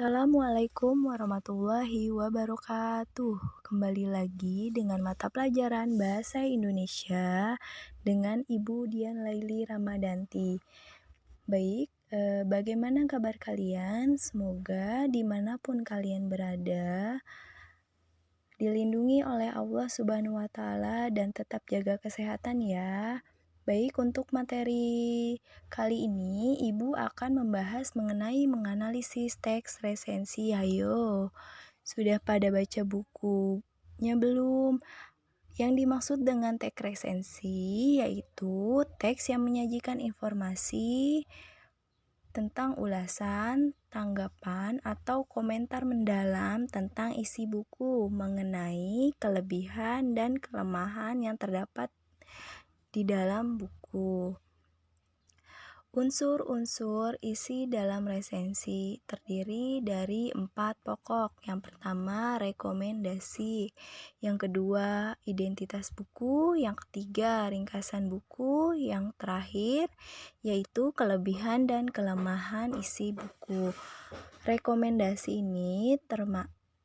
Assalamualaikum warahmatullahi wabarakatuh. Kembali lagi dengan mata pelajaran Bahasa Indonesia dengan Ibu Dian Laili Ramadanti. Baik, bagaimana kabar kalian? Semoga dimanapun kalian berada, dilindungi oleh Allah Subhanahu wa Ta'ala dan tetap jaga kesehatan ya. Baik, untuk materi kali ini Ibu akan membahas mengenai menganalisis teks resensi. Ayo, sudah pada baca bukunya belum? Yang dimaksud dengan teks resensi yaitu teks yang menyajikan informasi tentang ulasan, tanggapan, atau komentar mendalam tentang isi buku mengenai kelebihan dan kelemahan yang terdapat di dalam buku. Unsur-unsur isi dalam resensi terdiri dari 4 pokok. Yang pertama, rekomendasi. Yang kedua, identitas buku. Yang ketiga, ringkasan buku. Yang terakhir, yaitu kelebihan dan kelemahan isi buku. Rekomendasi ini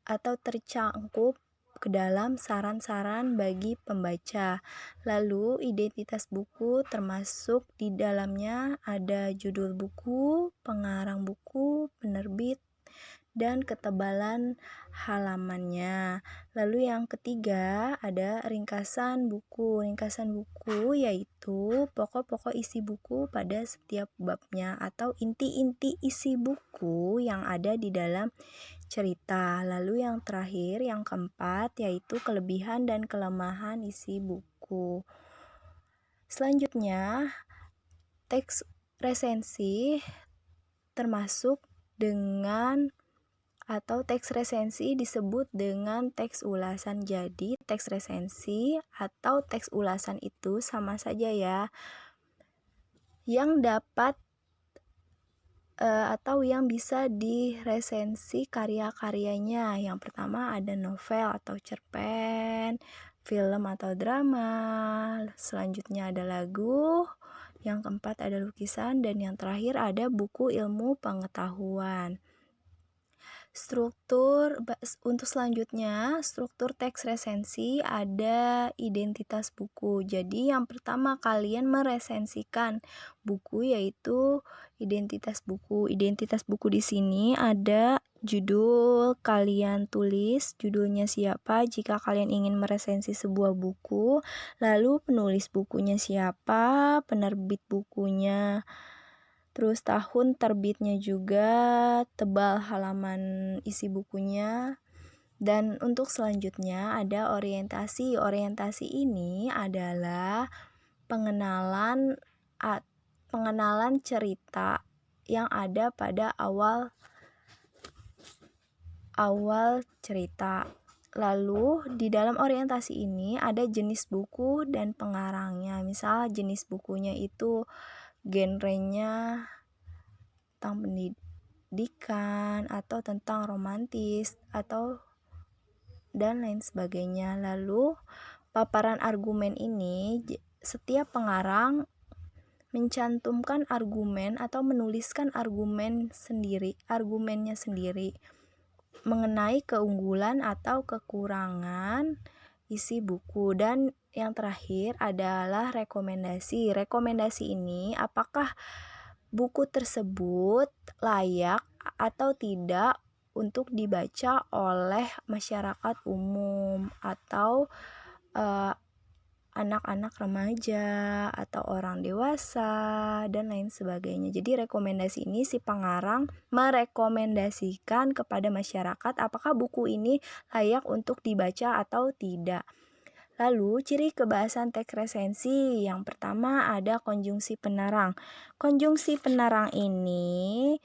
tercangkup ke dalam saran-saran bagi pembaca. Lalu identitas buku termasuk di dalamnya ada judul buku, pengarang buku, penerbit, dan ketebalan halamannya. Lalu yang ketiga ada ringkasan buku. Ringkasan buku yaitu pokok-pokok isi buku pada setiap babnya atau inti-inti isi buku yang ada di dalam cerita. Lalu yang terakhir, yang keempat, yaitu kelebihan dan kelemahan isi buku. Selanjutnya, teks resensi termasuk dengan atau teks resensi disebut dengan teks ulasan. Jadi, teks resensi atau teks ulasan itu sama saja ya. Yang dapat atau yang bisa diresensi karya-karyanya. Yang pertama ada novel atau cerpen, film atau drama, selanjutnya ada lagu, yang keempat ada lukisan, dan yang terakhir ada buku ilmu pengetahuan. Untuk selanjutnya, struktur teks resensi ada identitas buku. Jadi yang pertama kalian meresensikan buku yaitu identitas buku. Identitas buku di sini ada judul, kalian tulis judulnya siapa jika kalian ingin meresensi sebuah buku, lalu penulis bukunya siapa, penerbit bukunya, terus tahun terbitnya juga, tebal halaman isi bukunya. Dan untuk selanjutnya ada orientasi. Orientasi ini adalah pengenalan cerita yang ada pada awal cerita. Lalu di dalam orientasi ini ada jenis buku dan pengarangnya. Misal jenis bukunya itu genrenya tentang pendidikan atau tentang romantis atau dan lain sebagainya. Lalu paparan argumen ini, setiap pengarang mencantumkan argumen atau menuliskan argumennya sendiri mengenai keunggulan atau kekurangan isi buku. Dan yang terakhir adalah rekomendasi. Rekomendasi ini apakah buku tersebut layak atau tidak untuk dibaca oleh masyarakat umum atau anak-anak remaja atau orang dewasa dan lain sebagainya. Jadi rekomendasi ini si pengarang merekomendasikan kepada masyarakat apakah buku ini layak untuk dibaca atau tidak. Lalu ciri kebahasan teks resensi. Yang pertama ada konjungsi penerang. Konjungsi penerang ini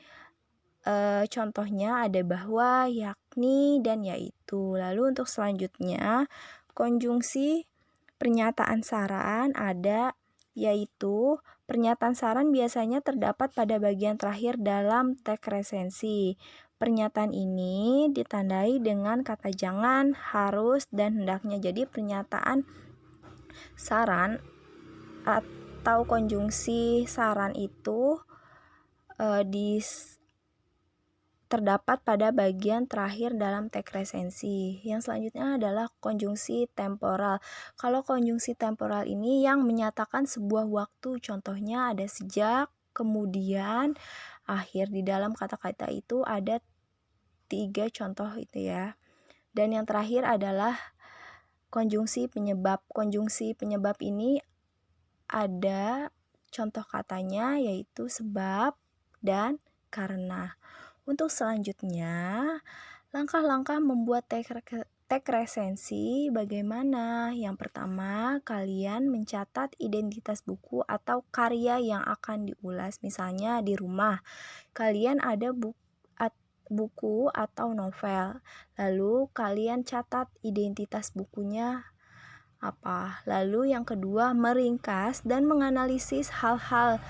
contohnya ada bahwa, yakni, dan yaitu. Lalu untuk selanjutnya konjungsi pernyataan saran ada yaitu. Pernyataan saran biasanya terdapat pada bagian terakhir dalam teks resensi. Pernyataan ini ditandai dengan kata jangan, harus, dan hendaknya. Jadi pernyataan saran atau konjungsi saran itu terdapat pada bagian terakhir dalam teks resensi. Yang selanjutnya adalah konjungsi temporal. Kalau konjungsi temporal ini yang menyatakan sebuah waktu, contohnya ada sejak, kemudian, akhir. Di dalam kata-kata itu ada 3 contoh itu ya. Dan yang terakhir adalah konjungsi penyebab. Konjungsi penyebab ini ada contoh katanya yaitu sebab dan karena. Untuk selanjutnya, langkah-langkah membuat teks resensi bagaimana? Yang pertama, kalian mencatat identitas buku atau karya yang akan diulas. Misalnya di rumah, kalian ada buku atau novel. Lalu kalian catat identitas bukunya apa. Lalu yang kedua, meringkas dan menganalisis hal-hal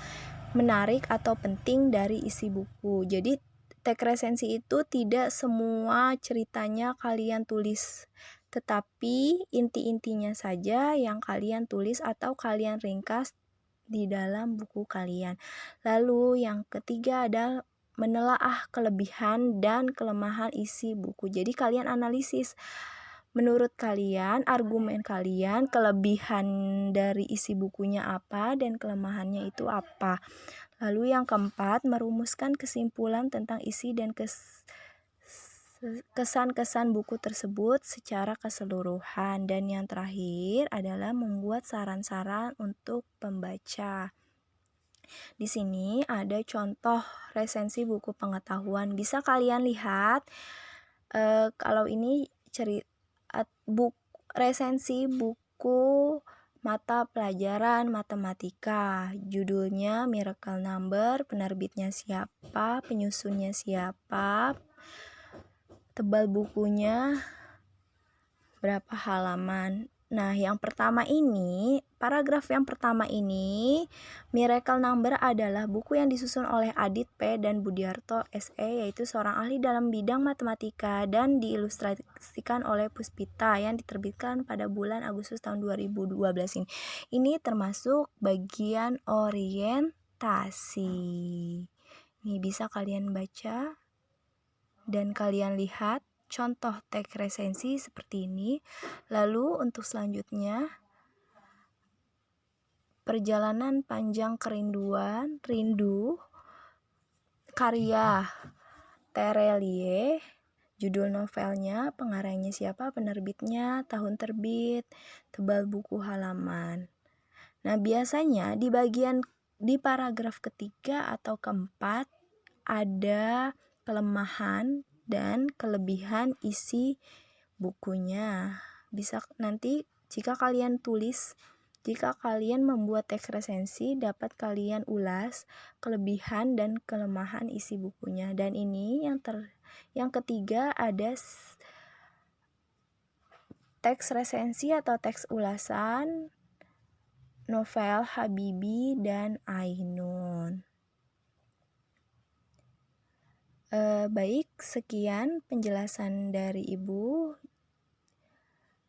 menarik atau penting dari isi buku. Jadi teks resensi itu tidak semua ceritanya kalian tulis, tetapi inti-intinya saja yang kalian tulis atau kalian ringkas di dalam buku kalian. Lalu yang ketiga adalah menelaah kelebihan dan kelemahan isi buku. Jadi kalian analisis, menurut kalian, argumen kalian, kelebihan dari isi bukunya apa dan kelemahannya itu apa. Lalu yang keempat, merumuskan kesimpulan tentang isi dan kesan-kesan buku tersebut secara keseluruhan. Dan yang terakhir adalah membuat saran-saran untuk pembaca. Di sini ada contoh resensi buku pengetahuan. Bisa kalian lihat kalau ini resensi buku mata pelajaran matematika. Judulnya Miracle Number, penerbitnya siapa, penyusunnya siapa, tebal bukunya berapa halaman. Nah, yang pertama ini, paragraf yang pertama ini, Miracle Number adalah buku yang disusun oleh Adit P. dan Budiarto SE, yaitu seorang ahli dalam bidang matematika, dan diilustrasikan oleh Puspita yang diterbitkan pada bulan Agustus tahun 2012 ini. Ini termasuk bagian orientasi. Ini bisa kalian baca dan kalian lihat contoh teks resensi seperti ini. Lalu untuk selanjutnya, perjalanan panjang kerinduan, rindu, karya Terelie, judul novelnya, pengarangnya siapa, penerbitnya, tahun terbit, tebal buku halaman. Nah, biasanya di paragraf ketiga atau keempat ada kelemahan dan kelebihan isi bukunya. Bisa nanti jika kalian membuat teks resensi, dapat kalian ulas kelebihan dan kelemahan isi bukunya. Dan ini yang ketiga ada teks resensi atau teks ulasan novel Habibie dan Ainun. Baik, sekian penjelasan dari Ibu.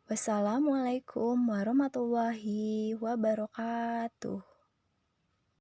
Wassalamualaikum warahmatullahi wabarakatuh.